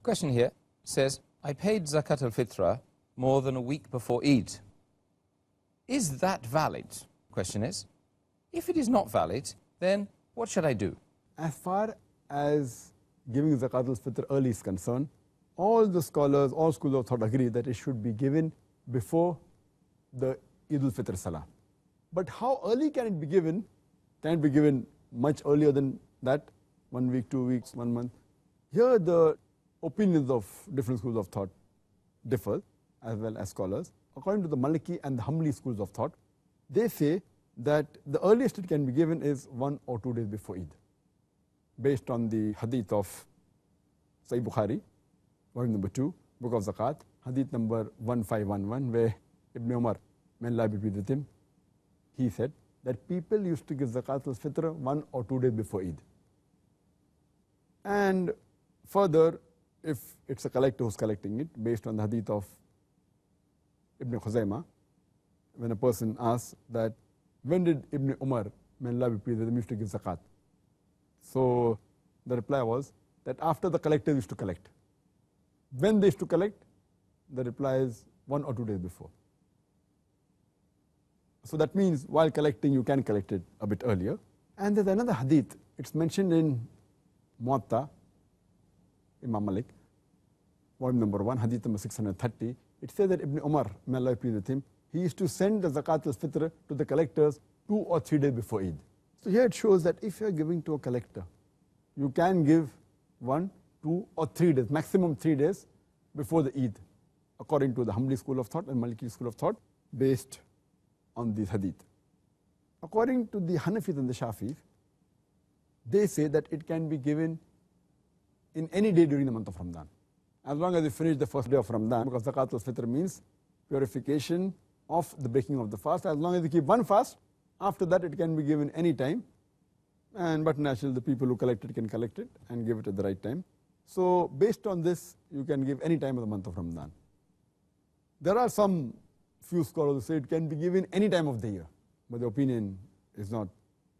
Question here says, I paid zakat al-fitra more than a week before Eid. Is that valid? Question is, if it is not valid, then what should I do? As far as giving zakat al-fitr early is concerned, all the scholars, all schools of thought agree that it should be given before the Eid al-Fitr Salah. But how early can it be given? Can it be given much earlier than that? 1 week, 2 weeks, 1 month? Here the opinions of different schools of thought differ, as well as scholars. According to the Maliki and the Hanbali schools of thought, they say that the earliest it can be given is 1 or 2 days before Eid, based on the hadith of Sahih Bukhari, volume number 2, Book of Zakat, hadith number 1511, where Ibn Umar, may Allah be pleased with him, he said that people used to give zakat al-fitr 1 or 2 days before Eid. And further, if it's a collector who's collecting it, based on the hadith of Ibn Khuzaymah, when a person asks that, when did Ibn Umar, may Allah be pleased with him, used to give zakat? So the reply was that after the collector used to collect. When they used to collect, the reply is 1 or 2 days before. So that means while collecting, you can collect it a bit earlier. And there's another hadith, it's mentioned in Muwatta, Imam Malik, volume number 1, hadith number 630. It says that Ibn Umar, may Allah be pleased with him, he used to send the zakat al-fitr to the collectors 2 or 3 days before Eid. So here it shows that if you are giving to a collector, you can give 1, 2 or 3 days, maximum 3 days before the Eid, according to the Hanbali school of thought and Maliki school of thought, based on this hadith. According to the Hanafis and the Shafis, they say that it can be given in any day during the month of Ramadan, as long as you finish the first day of Ramadan, because zakat al-fitr means purification of the breaking of the fast. As long as you keep one fast, after that it can be given any time, but naturally the people who collect it can collect it and give it at the right time. So based on this, you can give any time of the month of Ramadan. There are some few scholars who say it can be given any time of the year, but the opinion is not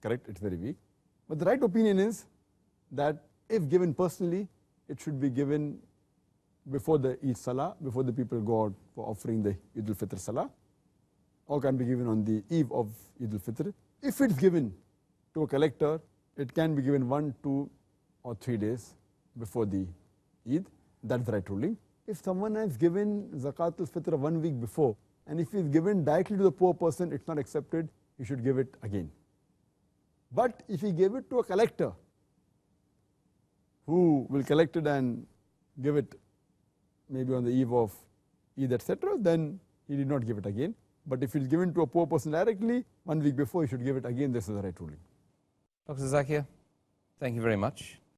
correct, it's very weak. But the right opinion is that if given personally, it should be given before the Eid Salah, before the people go out for offering the Eid al-Fitr Salah, or can be given on the eve of Eid al-Fitr. If it's given to a collector, it can be given 1, 2 or 3 days before the Eid. That's the right ruling. If someone has given zakat al-fitr 1 week before, and if it's given directly to the poor person, it's not accepted, he should give it again. But if he gave it to a collector who will collect it and give it maybe on the eve of Eid, etc., then he did not give it again. But if it's given to a poor person directly 1 week before, he should give it again. This is the right ruling. Dr. Zakir, thank you very much.